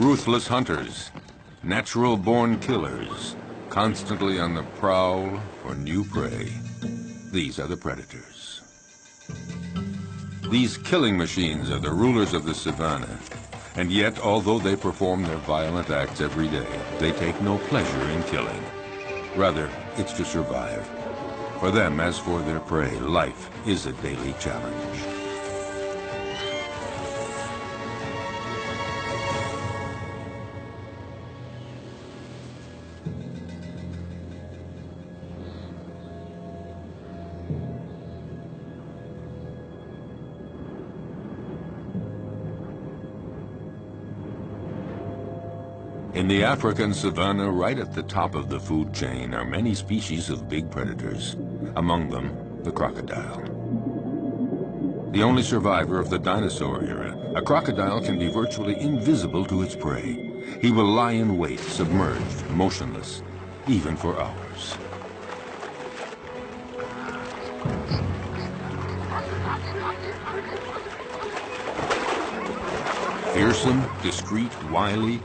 Ruthless hunters, natural-born killers, constantly on the prowl for new prey. These are the predators. These killing machines are the rulers of the savannah. And yet, although they perform their violent acts every day, they take no pleasure in killing. Rather, it's to survive. For them, as for their prey, life is a daily challenge. In the African savanna, right at the top of the food chain, are many species of big predators. Among them, the crocodile. The only survivor of the dinosaur era, a crocodile can be virtually invisible to its prey. He will lie in wait, submerged, motionless, even for hours. Fearsome, discreet, wily,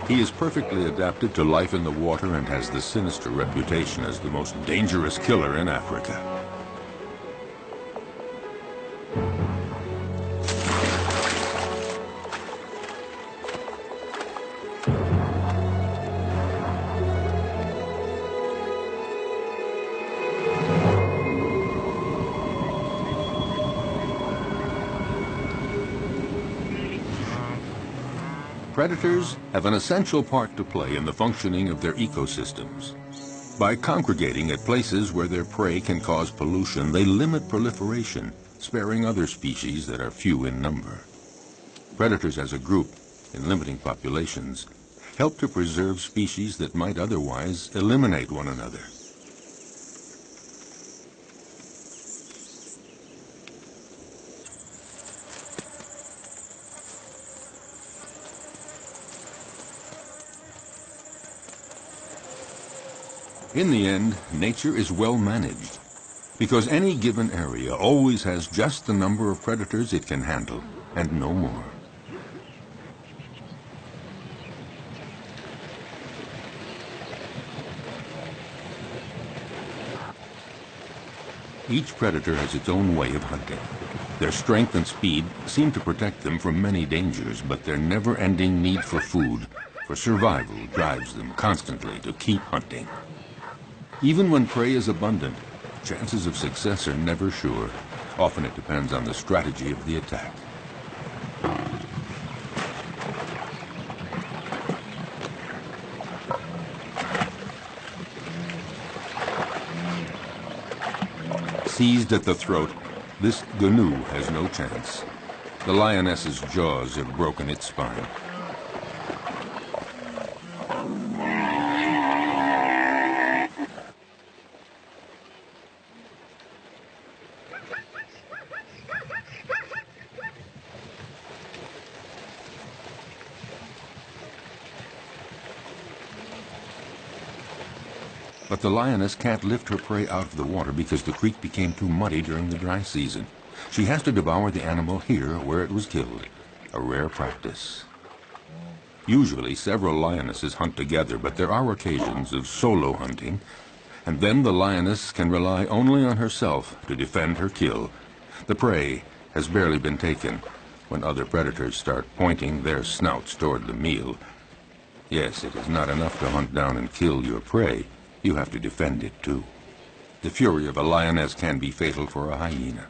he is perfectly adapted to life in the water and has the sinister reputation as the most dangerous killer in Africa. Predators have an essential part to play in the functioning of their ecosystems. By congregating at places where their prey can cause pollution, they limit proliferation, sparing other species that are few in number. Predators as a group, in limiting populations, help to preserve species that might otherwise eliminate one another. In the end, nature is well managed, because any given area always has just the number of predators it can handle, and no more. Each predator has its own way of hunting. Their strength and speed seem to protect them from many dangers, but their never-ending need for food, for survival, drives them constantly to keep hunting. Even when prey is abundant, chances of success are never sure. Often it depends on the strategy of the attack. Seized at the throat, this gnu has no chance. The lioness's jaws have broken its spine. But the lioness can't lift her prey out of the water because the creek became too muddy during the dry season. She has to devour the animal here where it was killed, a rare practice. Usually several lionesses hunt together, but there are occasions of solo hunting, and then the lioness can rely only on herself to defend her kill. The prey has barely been taken when other predators start pointing their snouts toward the meal. Yes, it is not enough to hunt down and kill your prey. You have to defend it too. The fury of a lioness can be fatal for a hyena.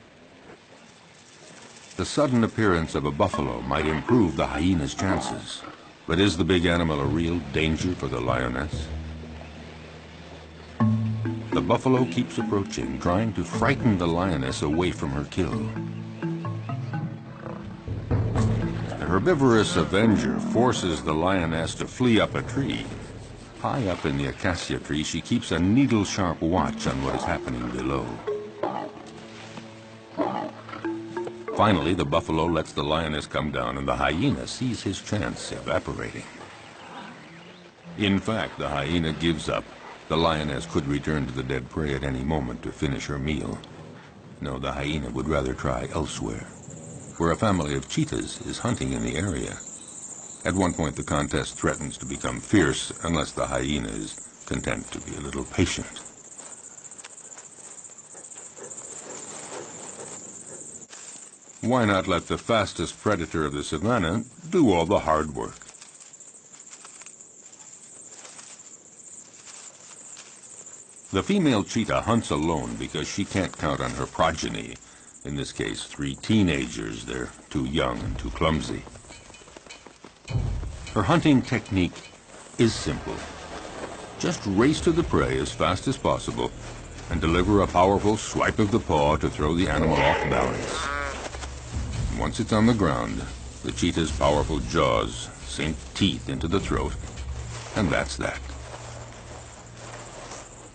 The sudden appearance of a buffalo might improve the hyena's chances. But is the big animal a real danger for the lioness? The buffalo keeps approaching, trying to frighten the lioness away from her kill. The herbivorous avenger forces the lioness to flee up a tree. High up in the acacia tree, she keeps a needle-sharp watch on what is happening below. Finally, the buffalo lets the lioness come down, and the hyena sees his chance evaporating. In fact, the hyena gives up. The lioness could return to the dead prey at any moment to finish her meal. No, the hyena would rather try elsewhere, where a family of cheetahs is hunting in the area. At one point, the contest threatens to become fierce unless the hyena is content to be a little patient. Why not let the fastest predator of the savannah do all the hard work? The female cheetah hunts alone because she can't count on her progeny. In this case, 3 teenagers. They're too young and too clumsy. Her hunting technique is simple. Just race to the prey as fast as possible and deliver a powerful swipe of the paw to throw the animal off balance. Once it's on the ground, the cheetah's powerful jaws sink teeth into the throat, and that's that.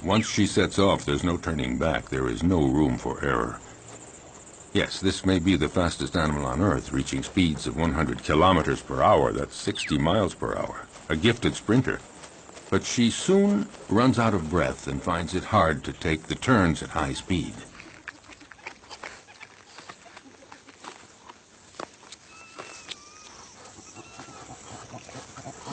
Once she sets off, there's no turning back. There is no room for error. Yes, this may be the fastest animal on Earth, reaching speeds of 100 kilometers per hour. That's 60 miles per hour. A gifted sprinter. But she soon runs out of breath and finds it hard to take the turns at high speed.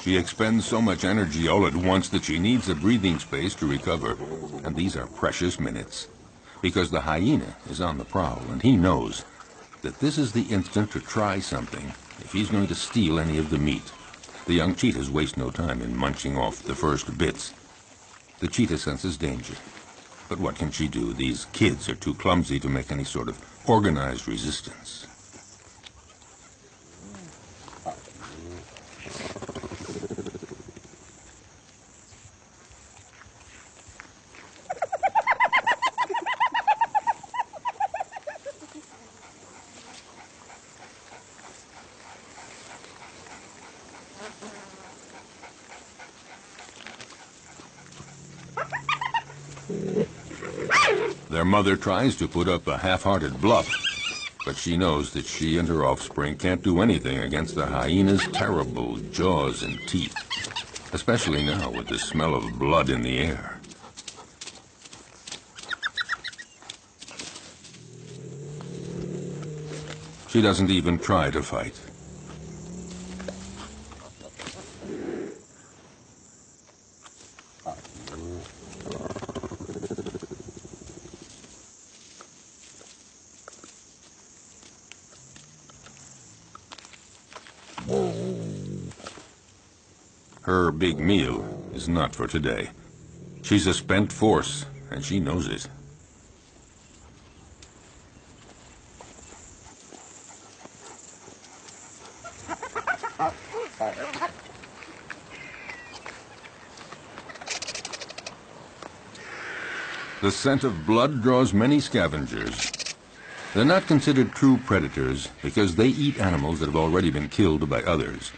She expends so much energy all at once that she needs a breathing space to recover. And these are precious minutes, because the hyena is on the prowl, and he knows that this is the instant to try something if he's going to steal any of the meat. The young cheetahs waste no time in munching off the first bits. The cheetah senses danger. But what can she do? These kids are too clumsy to make any sort of organized resistance. Their mother tries to put up a half-hearted bluff, but she knows that she and her offspring can't do anything against the hyena's terrible jaws and teeth, especially now with the smell of blood in the air. She doesn't even try to fight. Her big meal is not for today. She's a spent force, and she knows it. The scent of blood draws many scavengers. They're not considered true predators because they eat animals that have already been killed by others.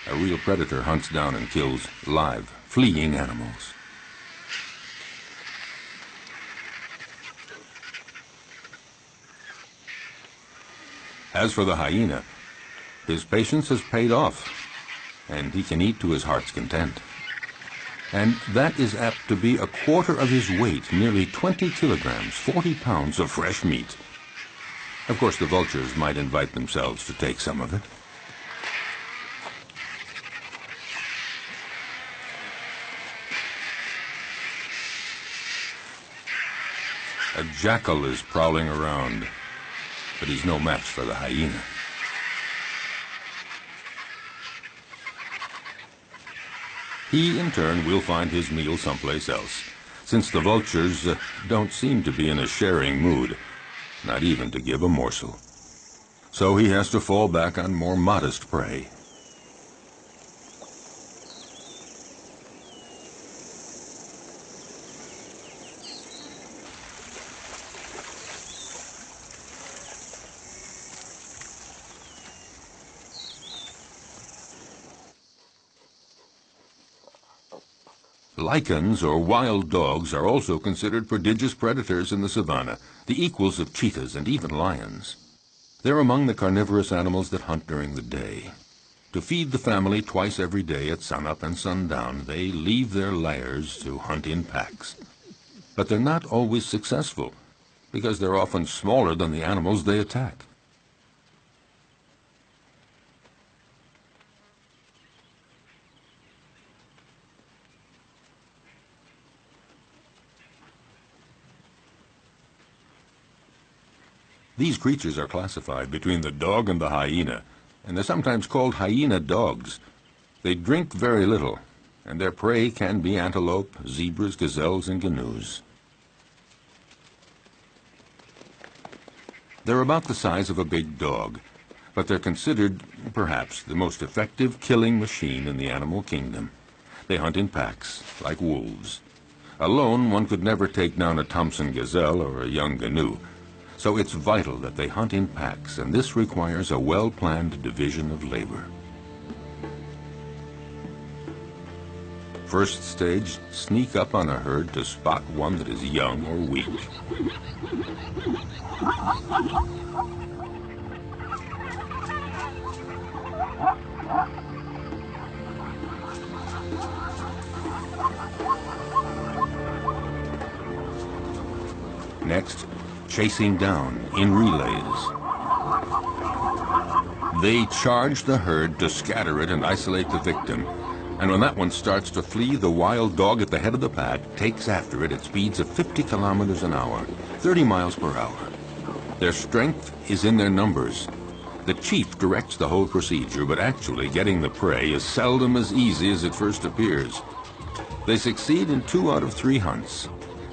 A real predator hunts down and kills live, fleeing animals. As for the hyena, his patience has paid off, and he can eat to his heart's content. And that is apt to be a quarter of his weight, nearly 20 kilograms, 40 pounds of fresh meat. Of course, the vultures might invite themselves to take some of it. A jackal is prowling around, but he's no match for the hyena. He, in turn, will find his meal someplace else, since the vultures don't seem to be in a sharing mood, not even to give a morsel. So he has to fall back on more modest prey. Lichens, or wild dogs, are also considered prodigious predators in the savanna, the equals of cheetahs and even lions. They're among the carnivorous animals that hunt during the day. To feed the family twice every day at sunup and sundown, they leave their lairs to hunt in packs. But they're not always successful, because they're often smaller than the animals they attack. These creatures are classified between the dog and the hyena, and they're sometimes called hyena dogs. They drink very little, and their prey can be antelope, zebras, gazelles, and gnus. They're about the size of a big dog, but they're considered, perhaps, the most effective killing machine in the animal kingdom. They hunt in packs, like wolves. Alone, one could never take down a Thompson gazelle or a young gnu. So it's vital that they hunt in packs, and this requires a well-planned division of labor. First stage, sneak up on a herd to spot one that is young or weak. Next, chasing down in relays. They charge the herd to scatter it and isolate the victim. And when that one starts to flee, the wild dog at the head of the pack takes after it at speeds of 50 kilometers an hour, 30 miles per hour. Their strength is in their numbers. The chief directs the whole procedure, but actually getting the prey is seldom as easy as it first appears. They succeed in 2 out of 3 hunts.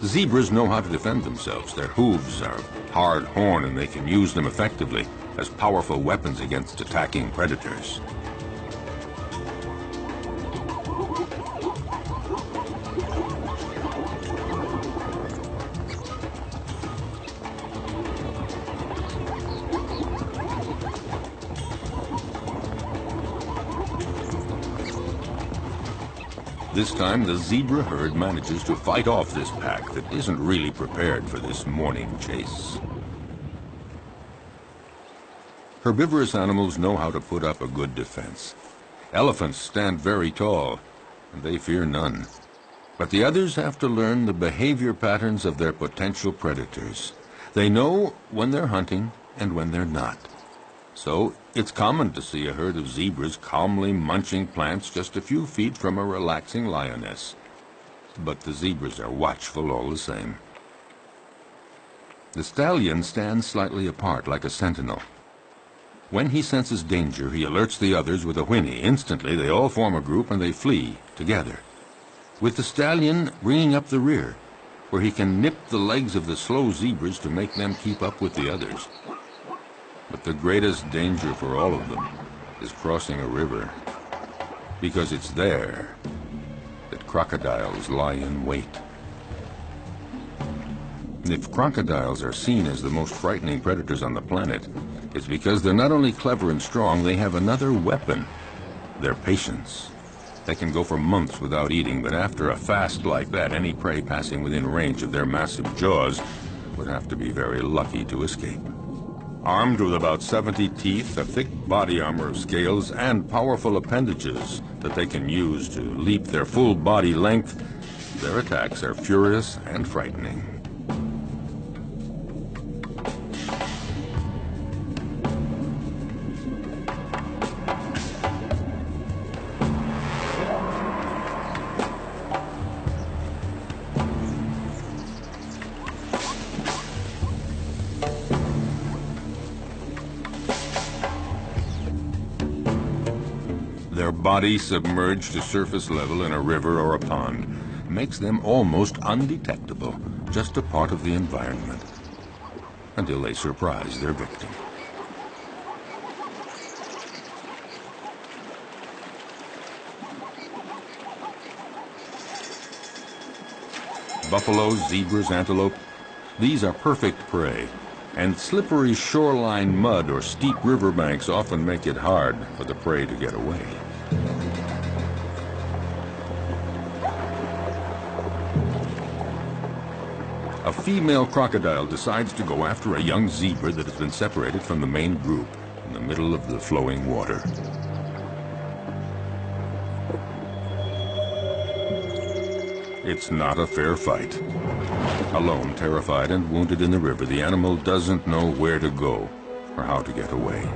Zebras know how to defend themselves. Their hooves are hard horn, and they can use them effectively as powerful weapons against attacking predators. This time, the zebra herd manages to fight off this pack that isn't really prepared for this morning chase. Herbivorous animals know how to put up a good defense. Elephants stand very tall, and they fear none. But the others have to learn the behavior patterns of their potential predators. They know when they're hunting and when they're not. So it's common to see a herd of zebras calmly munching plants just a few feet from a relaxing lioness. But the zebras are watchful all the same. The stallion stands slightly apart like a sentinel. When he senses danger, he alerts the others with a whinny. Instantly, they all form a group and they flee together, with the stallion bringing up the rear, where he can nip the legs of the slow zebras to make them keep up with the others. But the greatest danger for all of them is crossing a river, because it's there that crocodiles lie in wait. If crocodiles are seen as the most frightening predators on the planet, it's because they're not only clever and strong, they have another weapon: their patience. They can go for months without eating, but after a fast like that, any prey passing within range of their massive jaws would have to be very lucky to escape. Armed with about 70 teeth, a thick body armor of scales, and powerful appendages that they can use to leap their full body length, their attacks are furious and frightening. Their body submerged to surface level in a river or a pond makes them almost undetectable, just a part of the environment, until they surprise their victim. Buffalo, zebras, antelope, these are perfect prey. And slippery shoreline mud or steep riverbanks often make it hard for the prey to get away. A female crocodile decides to go after a young zebra that has been separated from the main group in the middle of the flowing water. It's not a fair fight. Alone, terrified and wounded in the river, the animal doesn't know where to go or how to get away.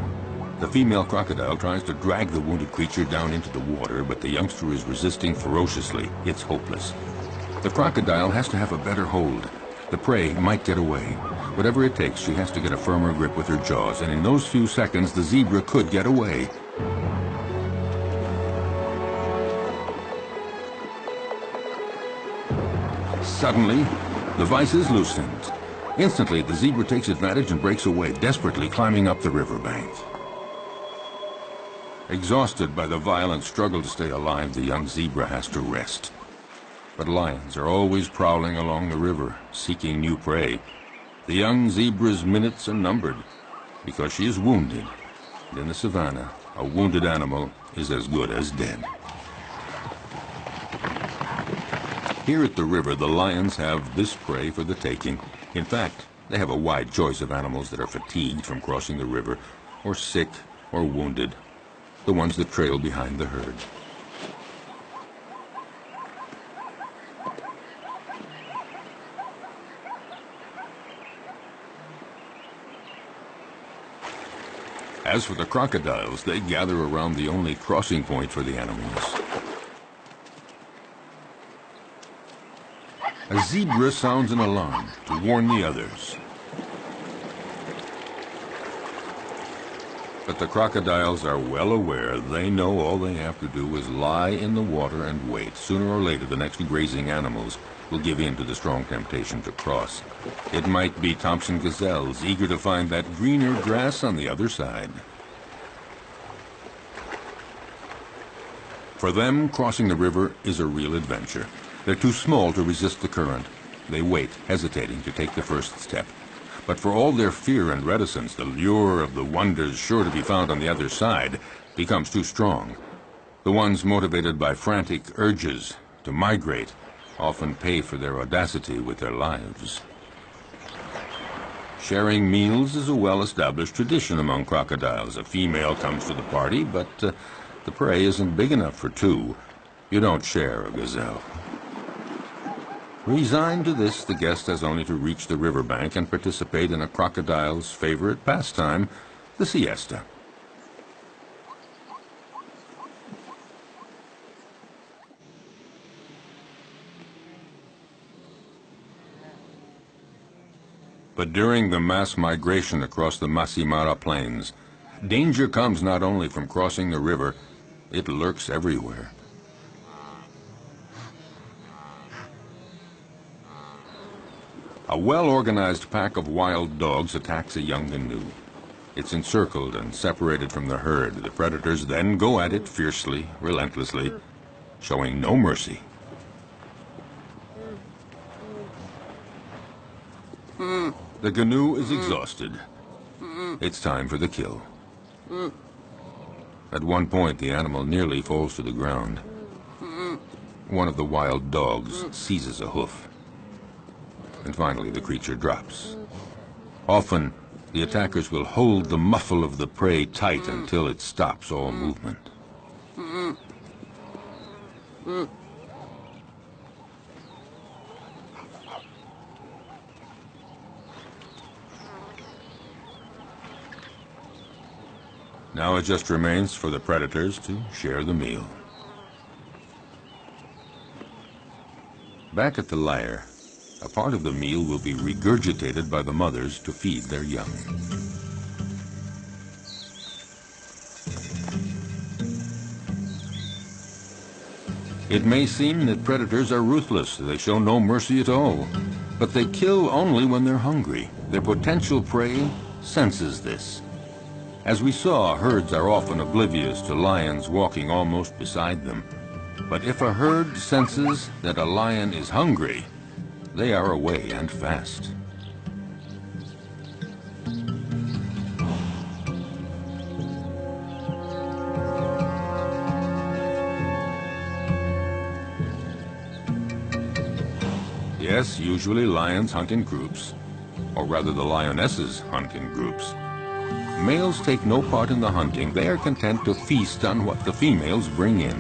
The female crocodile tries to drag the wounded creature down into the water, but the youngster is resisting ferociously. It's hopeless. The crocodile has to have a better hold. The prey might get away. Whatever it takes, she has to get a firmer grip with her jaws, and in those few seconds, the zebra could get away. Suddenly, the vise is loosened. Instantly, the zebra takes advantage and breaks away, desperately climbing up the riverbank. Exhausted by the violent struggle to stay alive, the young zebra has to rest. But lions are always prowling along the river, seeking new prey. The young zebra's minutes are numbered because she is wounded. And in the savannah, a wounded animal is as good as dead. Here at the river, the lions have this prey for the taking. In fact, they have a wide choice of animals that are fatigued from crossing the river, or sick, or wounded, the ones that trail behind the herd. As for the crocodiles, they gather around the only crossing point for the animals. A zebra sounds an alarm to warn the others. But the crocodiles are well aware. They know all they have to do is lie in the water and wait. Sooner or later, the next grazing animals will give in to the strong temptation to cross. It might be Thompson gazelles, eager to find that greener grass on the other side. For them, crossing the river is a real adventure. They're too small to resist the current. They wait, hesitating to take the first step. But for all their fear and reticence, the lure of the wonders sure to be found on the other side becomes too strong. The ones motivated by frantic urges to migrate often pay for their audacity with their lives. Sharing meals is a well-established tradition among crocodiles. A female comes to the party, but the prey isn't big enough for two. You don't share a gazelle. Resigned to this, the guest has only to reach the riverbank and participate in a crocodile's favorite pastime, the siesta. But during the mass migration across the Masimara Plains, danger comes not only from crossing the river, it lurks everywhere. A well-organized pack of wild dogs attacks a young canoe. It's encircled and separated from the herd. The predators then go at it fiercely, relentlessly, showing no mercy. The canoe is exhausted. It's time for the kill. At one point, the animal nearly falls to the ground. One of the wild dogs seizes a hoof. And finally, the creature drops. Often, the attackers will hold the muffle of the prey tight until it stops all movement. Now it just remains for the predators to share the meal. Back at the lair, a part of the meal will be regurgitated by the mothers to feed their young. It may seem that predators are ruthless. They show no mercy at all. But they kill only when they're hungry. Their potential prey senses this. As we saw, herds are often oblivious to lions walking almost beside them. But if a herd senses that a lion is hungry, they are away and fast. Yes, usually lions hunt in groups, or rather the lionesses hunt in groups. Males take no part in the hunting. They are content to feast on what the females bring in.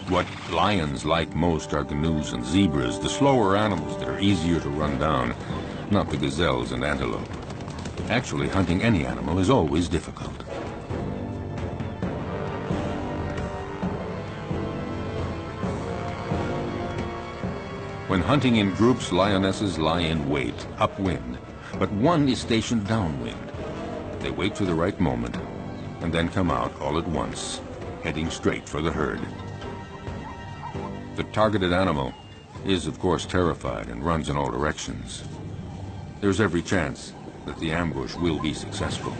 What lions like most are canoes and zebras, the slower animals that are easier to run down, not the gazelles and antelope. Actually, hunting any animal is always difficult. When hunting in groups, lionesses lie in wait, upwind, but one is stationed downwind. They wait for the right moment and then come out all at once, heading straight for the herd. The targeted animal is, of course, terrified and runs in all directions. There's every chance that the ambush will be successful.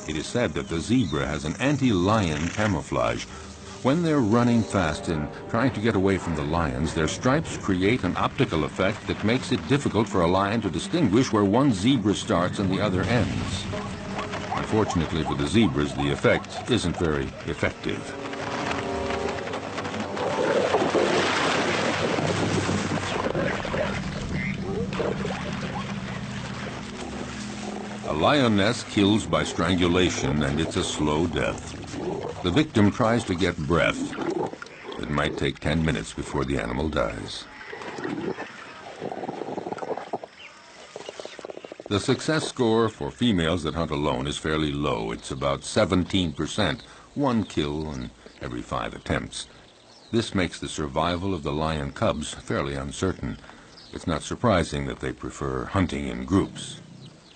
It is said that the zebra has an anti-lion camouflage. When they're running fast and trying to get away from the lions, their stripes create an optical effect that makes it difficult for a lion to distinguish where one zebra starts and the other ends. Unfortunately for the zebras, the effect isn't very effective. A lioness kills by strangulation, and it's a slow death. The victim tries to get breath. It might take 10 minutes before the animal dies. The success score for females that hunt alone is fairly low. It's about 17%, one kill in every 5 attempts. This makes the survival of the lion cubs fairly uncertain. It's not surprising that they prefer hunting in groups.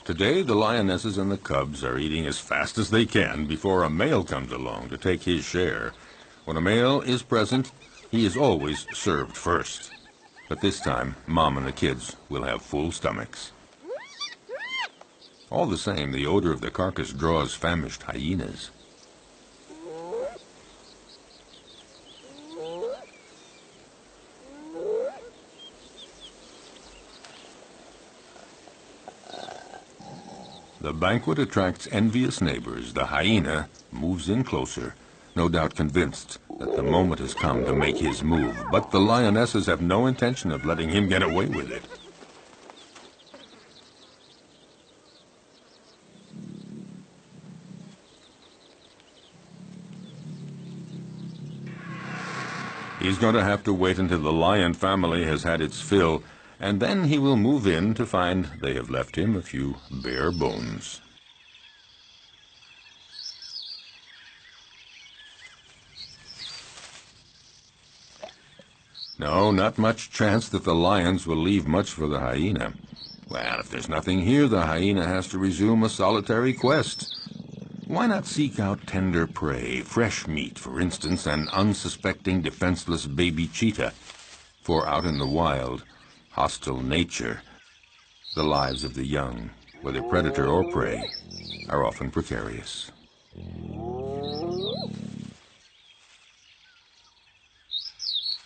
Today, the lionesses and the cubs are eating as fast as they can before a male comes along to take his share. When a male is present, he is always served first. But this time, Mom and the kids will have full stomachs. All the same, the odor of the carcass draws famished hyenas. The banquet attracts envious neighbors. The hyena moves in closer, no doubt convinced that the moment has come to make his move. But the lionesses have no intention of letting him get away with it. He's going to have to wait until the lion family has had its fill, and then he will move in to find they have left him a few bare bones. No, not much chance that the lions will leave much for the hyena. Well, if there's nothing here, the hyena has to resume a solitary quest. Why not seek out tender prey, fresh meat, for instance, an unsuspecting, defenseless baby cheetah? For out in the wild, hostile nature, the lives of the young, whether predator or prey, are often precarious.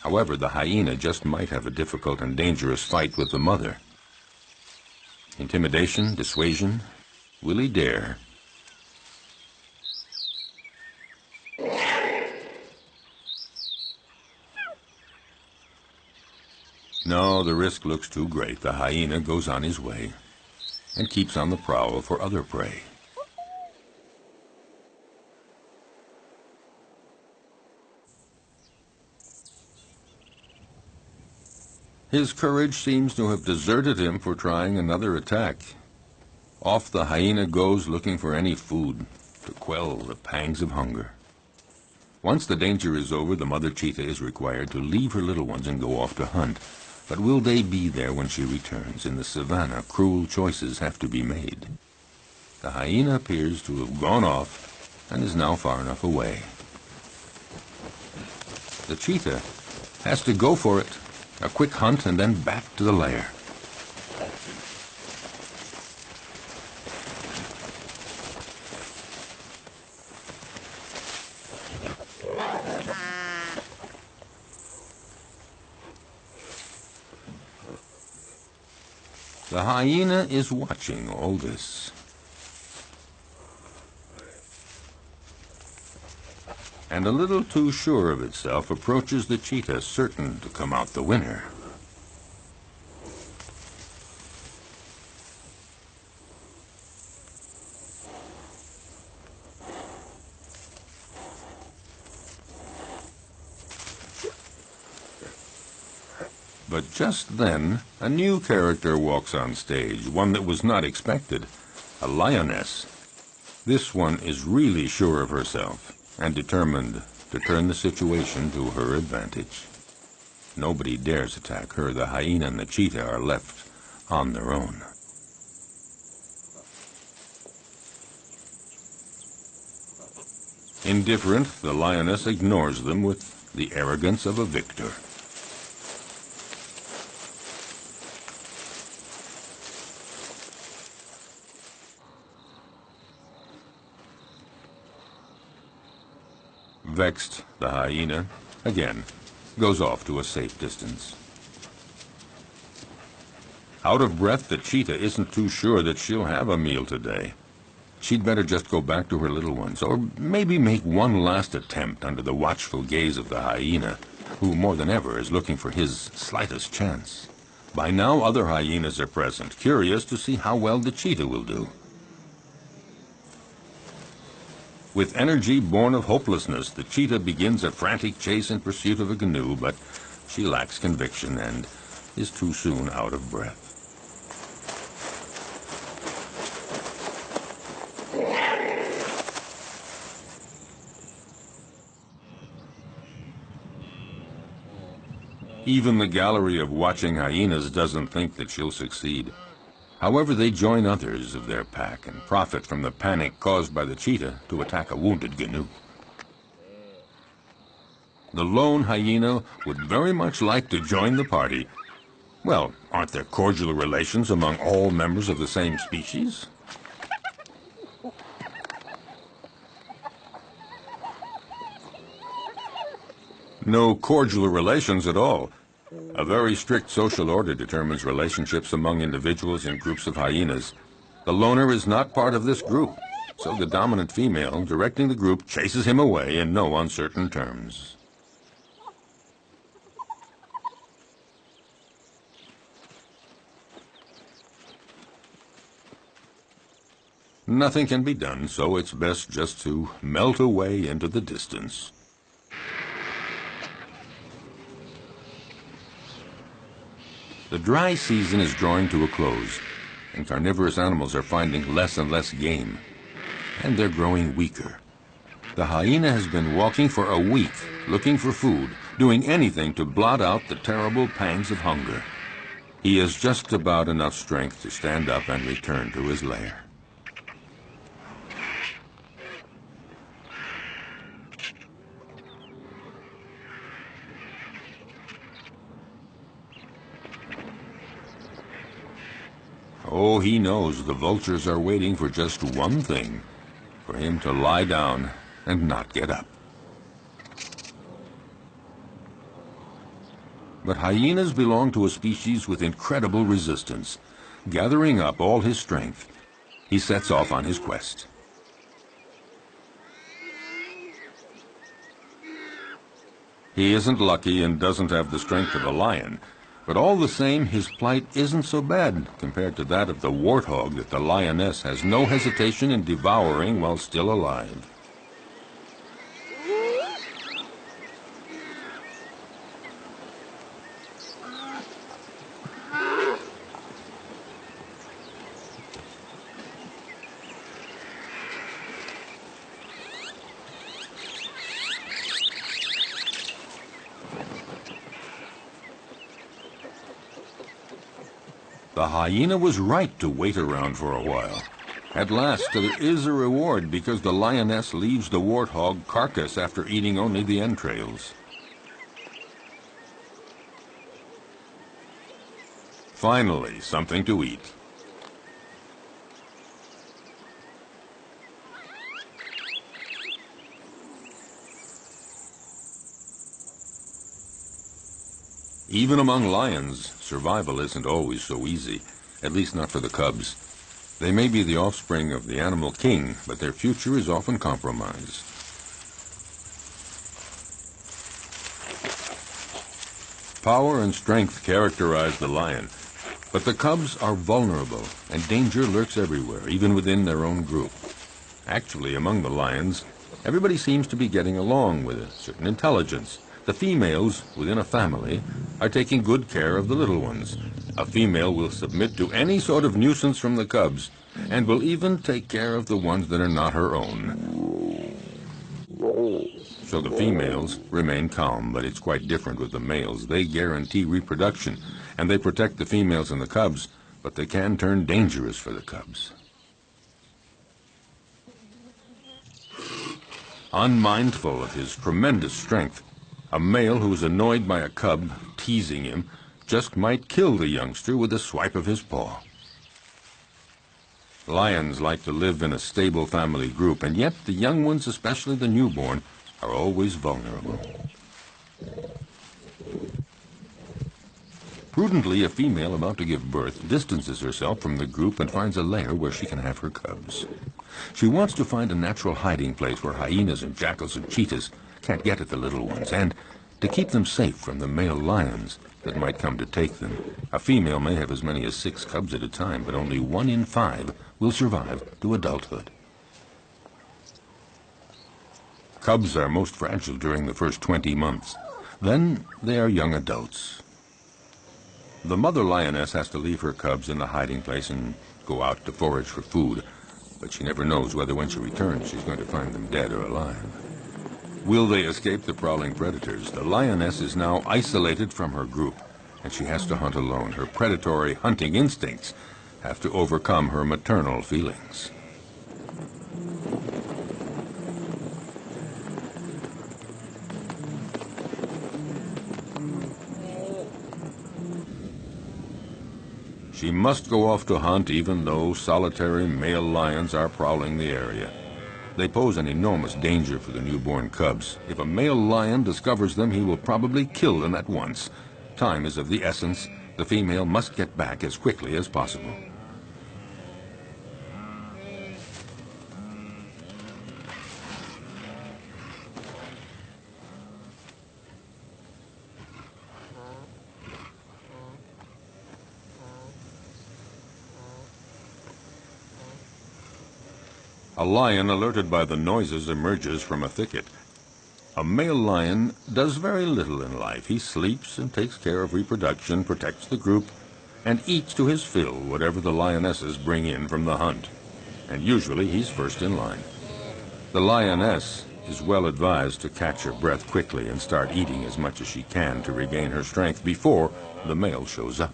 However, the hyena just might have a difficult and dangerous fight with the mother. Intimidation, dissuasion, will he dare? No, the risk looks too great. The hyena goes on his way and keeps on the prowl for other prey. His courage seems to have deserted him for trying another attack. Off the hyena goes looking for any food to quell the pangs of hunger. Once the danger is over, the mother cheetah is required to leave her little ones and go off to hunt. But will they be there when she returns? In the savannah, cruel choices have to be made. The hyena appears to have gone off and is now far enough away. The cheetah has to go for it. A quick hunt and then back to the lair. The hyena is watching all this. And a little too sure of itself approaches the cheetah, certain to come out the winner. But just then, a new character walks on stage, one that was not expected, a lioness. This one is really sure of herself and determined to turn the situation to her advantage. Nobody dares attack her. The hyena and the cheetah are left on their own. Indifferent, the lioness ignores them with the arrogance of a victor. Vexed, the hyena, again, goes off to a safe distance. Out of breath, the cheetah isn't too sure that she'll have a meal today. She'd better just go back to her little ones, or maybe make one last attempt under the watchful gaze of the hyena, who more than ever is looking for his slightest chance. By now, other hyenas are present, curious to see how well the cheetah will do. With energy born of hopelessness, the cheetah begins a frantic chase in pursuit of a canoe, but she lacks conviction and is too soon out of breath. Even the gallery of watching hyenas doesn't think that she'll succeed. However, they join others of their pack and profit from the panic caused by the cheetah to attack a wounded canoe. The lone hyena would very much like to join the party. Well, aren't there cordial relations among all members of the same species? No cordial relations at all. A very strict social order determines relationships among individuals in groups of hyenas. The loner is not part of this group, so the dominant female directing the group chases him away in no uncertain terms. Nothing can be done, so it's best just to melt away into the distance. The dry season is drawing to a close, and carnivorous animals are finding less and less game, and they're growing weaker. The hyena has been walking for a week, looking for food, doing anything to blot out the terrible pangs of hunger. He has just about enough strength to stand up and return to his lair. Oh, he knows the vultures are waiting for just one thing, for him to lie down and not get up. But hyenas belong to a species with incredible resistance. Gathering up all his strength, he sets off on his quest. He isn't lucky and doesn't have the strength of a lion, but all the same, his plight isn't so bad compared to that of the warthog that the lioness has no hesitation in devouring while still alive. The hyena was right to wait around for a while. At last, there is a reward because the lioness leaves the warthog carcass after eating only the entrails. Finally, something to eat. Even among lions, survival isn't always so easy, at least not for the cubs. They may be the offspring of the animal king, but their future is often compromised. Power and strength characterize the lion, but the cubs are vulnerable, and danger lurks everywhere, even within their own group. Actually, among the lions, everybody seems to be getting along with a certain intelligence. The females within a family are taking good care of the little ones. A female will submit to any sort of nuisance from the cubs, and will even take care of the ones that are not her own. So the females remain calm, but it's quite different with the males. They guarantee reproduction, and they protect the females and the cubs, but they can turn dangerous for the cubs. Unmindful of his tremendous strength, a male who's annoyed by a cub teasing him just might kill the youngster with a swipe of his paw. Lions like to live in a stable family group, and yet the young ones, especially the newborn, are always vulnerable. Prudently, a female about to give birth distances herself from the group and finds a lair where she can have her cubs. She wants to find a natural hiding place where hyenas and jackals and cheetahs can't get at the little ones, and to keep them safe from the male lions that might come to take them. A female may have as many as 6 cubs at a time, but only 1 in 5 will survive to adulthood. Cubs are most fragile during the first 20 months. Then they are young adults. The mother lioness has to leave her cubs in the hiding place and go out to forage for food, but she never knows whether when she returns she's going to find them dead or alive. Will they escape the prowling predators? The lioness is now isolated from her group, and she has to hunt alone. Her predatory hunting instincts have to overcome her maternal feelings. She must go off to hunt even though solitary male lions are prowling the area. They pose an enormous danger for the newborn cubs. If a male lion discovers them, he will probably kill them at once. Time is of the essence. The female must get back as quickly as possible. A lion, alerted by the noises, emerges from a thicket. A male lion does very little in life. He sleeps and takes care of reproduction, protects the group, and eats to his fill whatever the lionesses bring in from the hunt. And usually he's first in line. The lioness is well advised to catch her breath quickly and start eating as much as she can to regain her strength before the male shows up.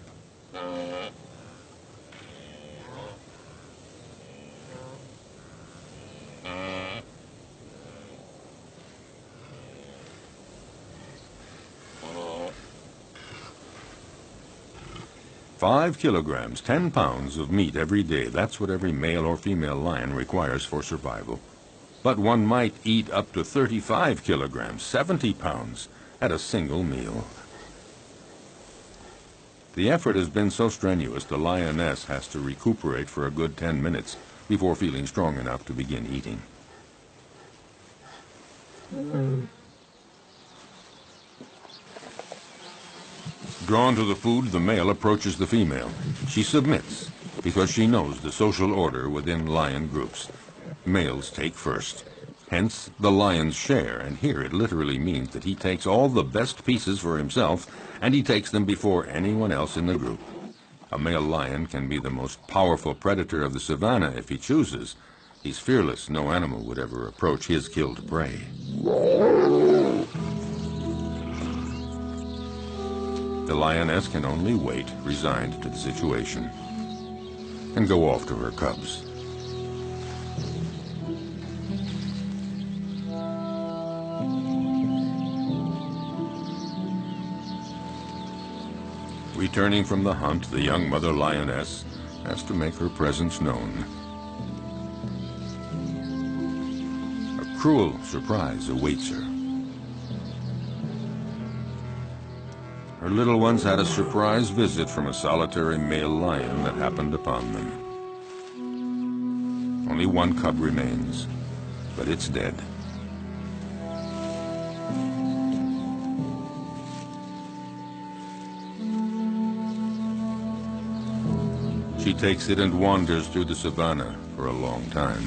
"5 kilograms, 10 pounds of meat every day. That's what every male or female lion requires for survival. But one might eat up to 35 kilograms, 70 pounds, at a single meal. The effort has been so strenuous, the lioness has to recuperate for a good 10 minutes before feeling strong enough to begin eating. Drawn to the food, the male approaches the female. She submits because she knows the social order within lion groups. Males take first. Hence the lion's share, and here it literally means that he takes all the best pieces for himself, and he takes them before anyone else in the group. A male lion can be the most powerful predator of the savannah if he chooses. He's fearless. No animal would ever approach his killed prey. The lioness can only wait, resigned to the situation, and go off to her cubs. Returning from the hunt, the young mother lioness has to make her presence known. A cruel surprise awaits her. Her little ones had a surprise visit from a solitary male lion that happened upon them. Only one cub remains, but it's dead. She takes it and wanders through the savannah for a long time.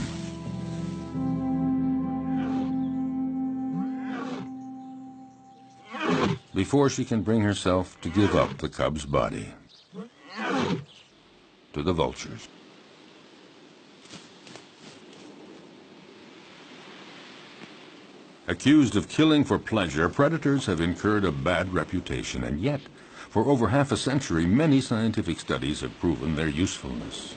Before she can bring herself to give up the cub's body to the vultures. Accused of killing for pleasure, predators have incurred a bad reputation, and yet, for over half a century, many scientific studies have proven their usefulness.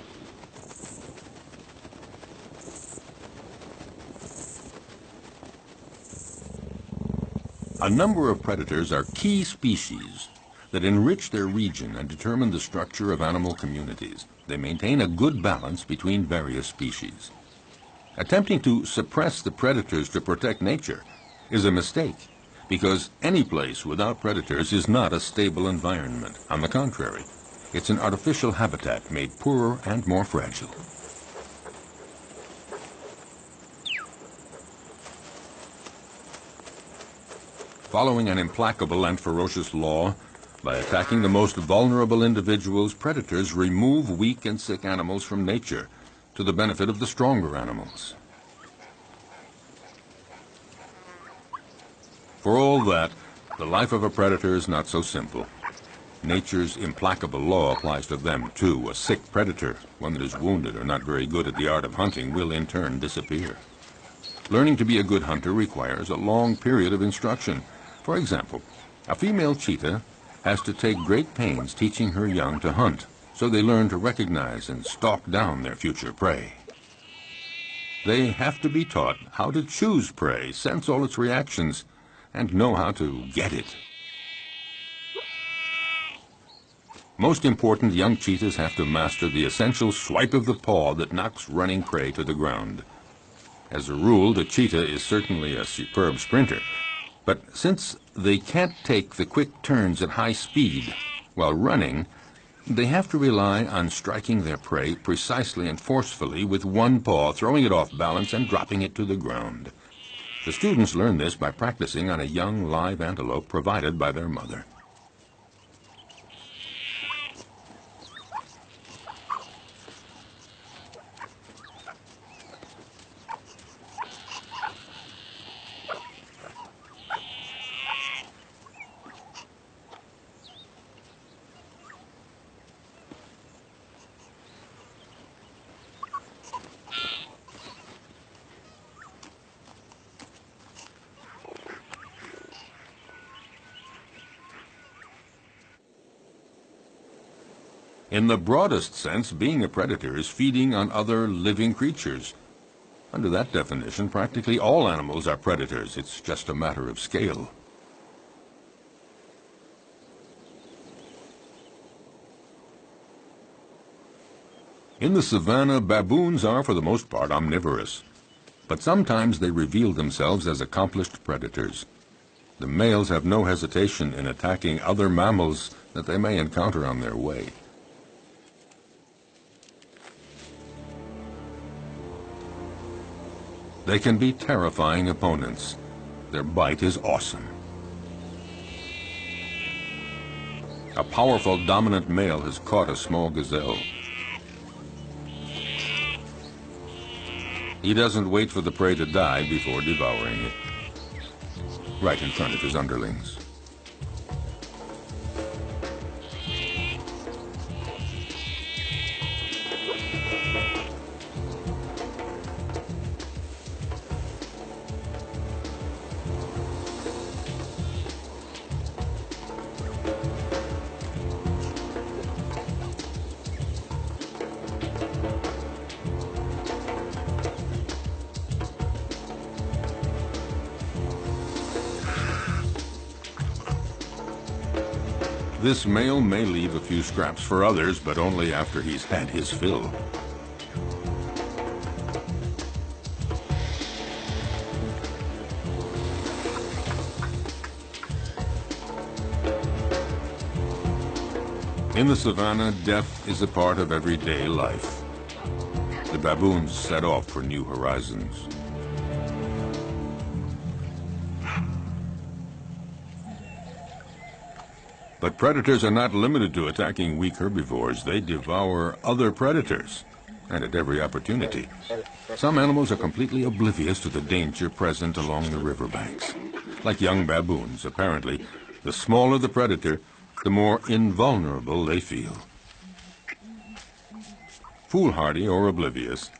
A number of predators are key species that enrich their region and determine the structure of animal communities. They maintain a good balance between various species. Attempting to suppress the predators to protect nature is a mistake, because any place without predators is not a stable environment. On the contrary, it's an artificial habitat made poorer and more fragile. Following an implacable and ferocious law, by attacking the most vulnerable individuals, predators remove weak and sick animals from nature to the benefit of the stronger animals. For all that, the life of a predator is not so simple. Nature's implacable law applies to them, too. A sick predator, one that is wounded or not very good at the art of hunting, will in turn disappear. Learning to be a good hunter requires a long period of instruction. For example, a female cheetah has to take great pains teaching her young to hunt, so they learn to recognize and stalk down their future prey. They have to be taught how to choose prey, sense all its reactions, and know how to get it. Most important, young cheetahs have to master the essential swipe of the paw that knocks running prey to the ground. As a rule, the cheetah is certainly a superb sprinter, but since they can't take the quick turns at high speed while running, they have to rely on striking their prey precisely and forcefully with one paw, throwing it off balance and dropping it to the ground. The students learn this by practicing on a young live antelope provided by their mother. In the broadest sense, being a predator is feeding on other living creatures. Under that definition, practically all animals are predators. It's just a matter of scale. In the savannah, baboons are, for the most part, omnivorous. But sometimes they reveal themselves as accomplished predators. The males have no hesitation in attacking other mammals that they may encounter on their way. They can be terrifying opponents. Their bite is awesome. A powerful dominant male has caught a small gazelle. He doesn't wait for the prey to die before devouring it, right in front of his underlings. This male may leave a few scraps for others, but only after he's had his fill. In the savannah, death is a part of everyday life. The baboons set off for new horizons. But predators are not limited to attacking weak herbivores. They devour other predators, and at every opportunity. Some animals are completely oblivious to the danger present along the riverbanks. Like young baboons, apparently, the smaller the predator, the more invulnerable they feel. Foolhardy or oblivious,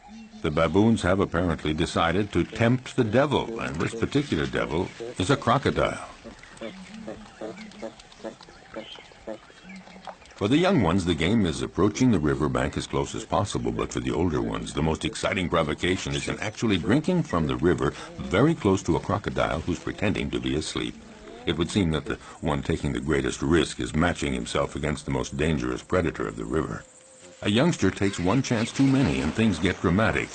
The baboons have apparently decided to tempt the devil, and this particular devil is a crocodile. For the young ones, the game is approaching the riverbank as close as possible, but for the older ones, the most exciting provocation is in actually drinking from the river very close to a crocodile who's pretending to be asleep. It would seem that the one taking the greatest risk is matching himself against the most dangerous predator of the river. A youngster takes one chance too many and things get dramatic.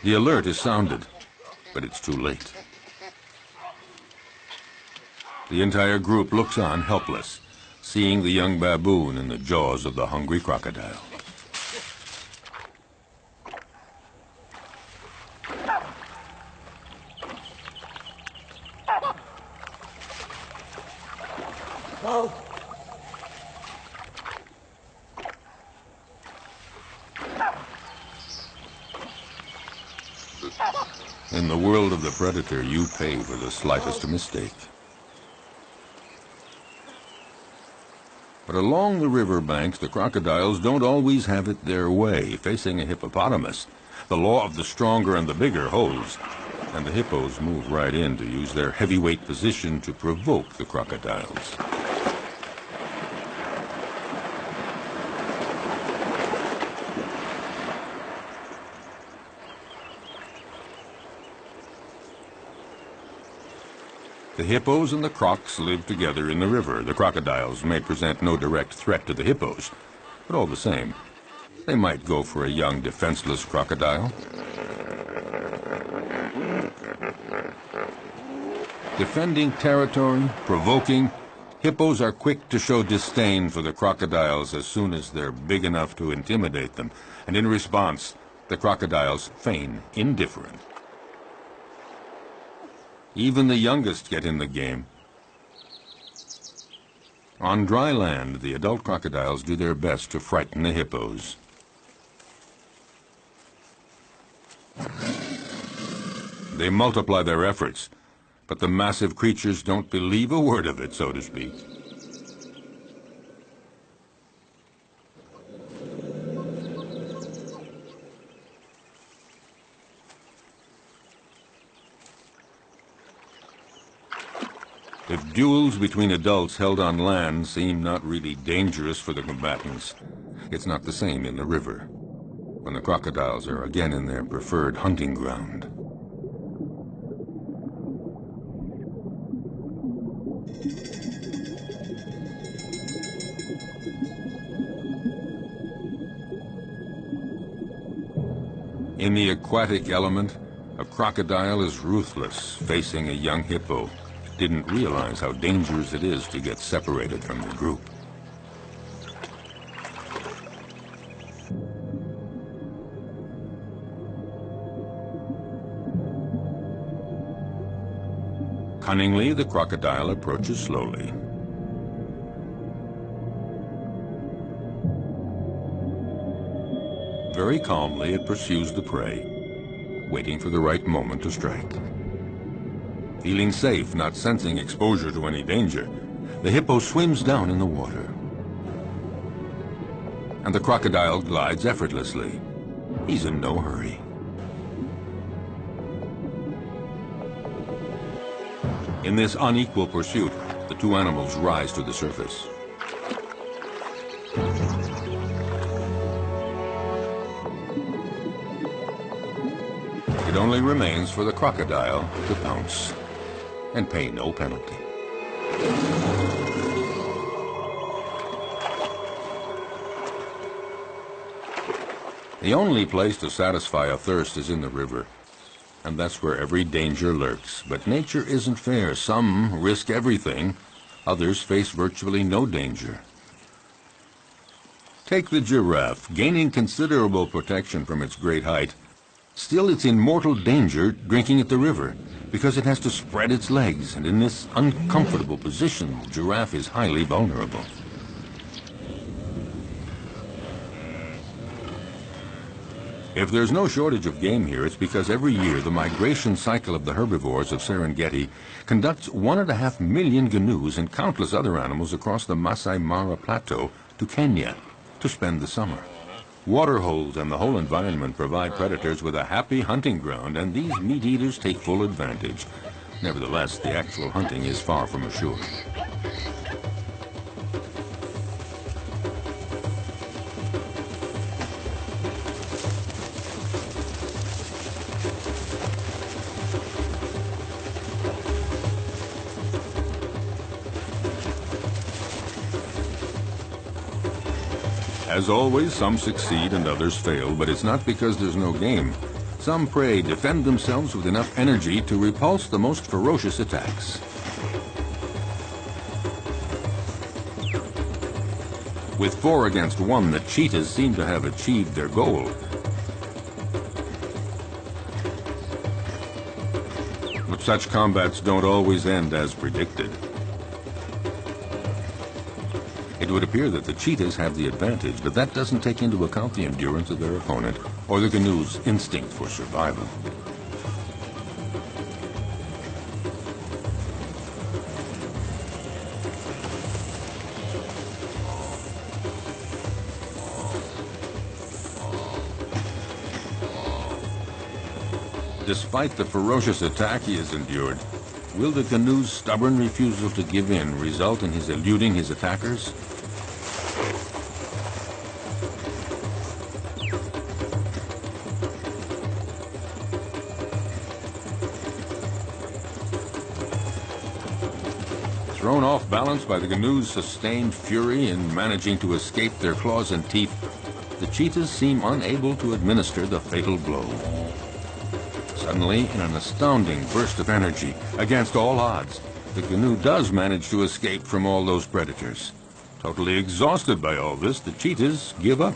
The alert is sounded, but it's too late. The entire group looks on helpless, seeing the young baboon in the jaws of the hungry crocodile. In the world of the predator, you pay for the slightest mistake. But along the river banks, the crocodiles don't always have it their way. Facing a hippopotamus, the law of the stronger and the bigger holds, and the hippos move right in to use their heavyweight position to provoke the crocodiles. The hippos and the crocs live together in the river. The crocodiles may present no direct threat to the hippos, but all the same, they might go for a young, defenseless crocodile. Defending territory, provoking, hippos are quick to show disdain for the crocodiles as soon as they're big enough to intimidate them, and in response, the crocodiles feign indifferent. Even the youngest get in the game. On dry land, the adult crocodiles do their best to frighten the hippos. They multiply their efforts, but the massive creatures don't believe a word of it, so to speak. If duels between adults held on land seem not really dangerous for the combatants, it's not the same in the river, when the crocodiles are again in their preferred hunting ground. In the aquatic element, a crocodile is ruthless, facing a young hippo. Didn't realize how dangerous it is to get separated from the group. Cunningly, the crocodile approaches slowly. Very calmly, it pursues the prey, waiting for the right moment to strike. Feeling safe, not sensing exposure to any danger, the hippo swims down in the water. And the crocodile glides effortlessly. He's in no hurry. In this unequal pursuit, the two animals rise to the surface. It only remains for the crocodile to pounce and pay no penalty. The only place to satisfy a thirst is in the river, and that's where every danger lurks. But nature isn't fair. Some risk everything, others face virtually no danger. Take the giraffe, gaining considerable protection from its great height. Still, it's in mortal danger drinking at the river, because it has to spread its legs, and in this uncomfortable position, the giraffe is highly vulnerable. If there's no shortage of game here, it's because every year the migration cycle of the herbivores of Serengeti conducts 1.5 million gnus and countless other animals across the Masai Mara Plateau to Kenya. to spend the summer. Water holes and the whole environment provide predators with a happy hunting ground, and these meat eaters take full advantage. Nevertheless, the actual hunting is far from assured. As always, some succeed and others fail, but it's not because there's no game. Some prey defend themselves with enough energy to repulse the most ferocious attacks. With 4 against 1, the cheetahs seem to have achieved their goal. But such combats don't always end as predicted. It would appear that the cheetahs have the advantage, but that doesn't take into account the endurance of their opponent or the canoe's instinct for survival. Despite the ferocious attack he has endured, will the canoe's stubborn refusal to give in result in his eluding his attackers? Thrown off balance by the canoe's sustained fury in managing to escape their claws and teeth, the cheetahs seem unable to administer the fatal blow. Suddenly, in an astounding burst of energy, against all odds, the canoe does manage to escape from all those predators. Totally exhausted by all this, the cheetahs give up.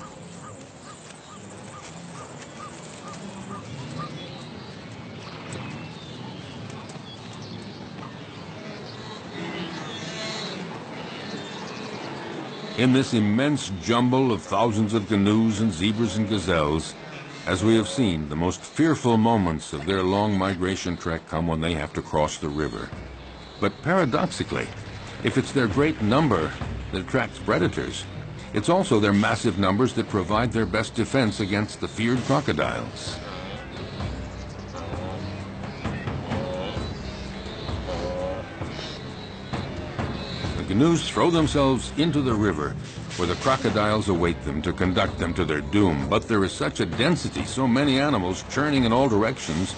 In this immense jumble of thousands of canoes and zebras and gazelles, as we have seen, the most fearful moments of their long migration trek come when they have to cross the river. But paradoxically, if it's their great number that attracts predators, it's also their massive numbers that provide their best defense against the feared crocodiles. The canoes throw themselves into the river, where the crocodiles await them to conduct them to their doom. But there is such a density, so many animals churning in all directions.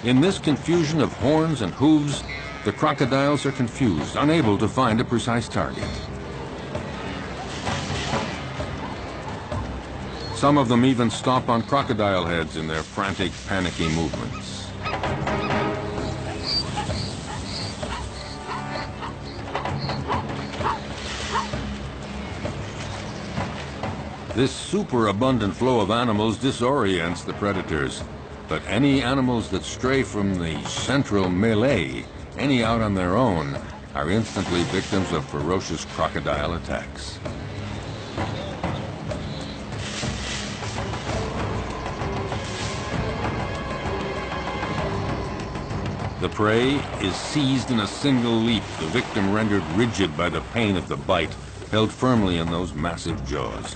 In this confusion of horns and hooves, the crocodiles are confused, unable to find a precise target. Some of them even stomp on crocodile heads in their frantic, panicky movements. This superabundant flow of animals disorients the predators, but any animals that stray from the central melee, any out on their own, are instantly victims of ferocious crocodile attacks. The prey is seized in a single leap, the victim rendered rigid by the pain of the bite, held firmly in those massive jaws,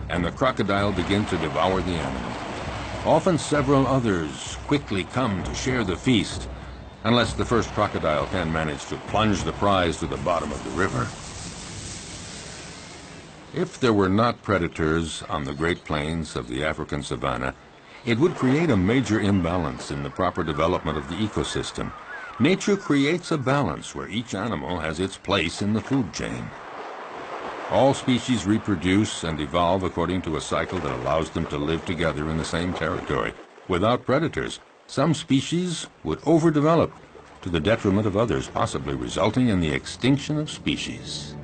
and the crocodile begins to devour the animal. Often several others quickly come to share the feast, unless the first crocodile can manage to plunge the prize to the bottom of the river. If there were not predators on the Great Plains of the African savanna, it would create a major imbalance in the proper development of the ecosystem. Nature creates a balance where each animal has its place in the food chain. All species reproduce and evolve according to a cycle that allows them to live together in the same territory. Without predators, some species would overdevelop to the detriment of others, possibly resulting in the extinction of species.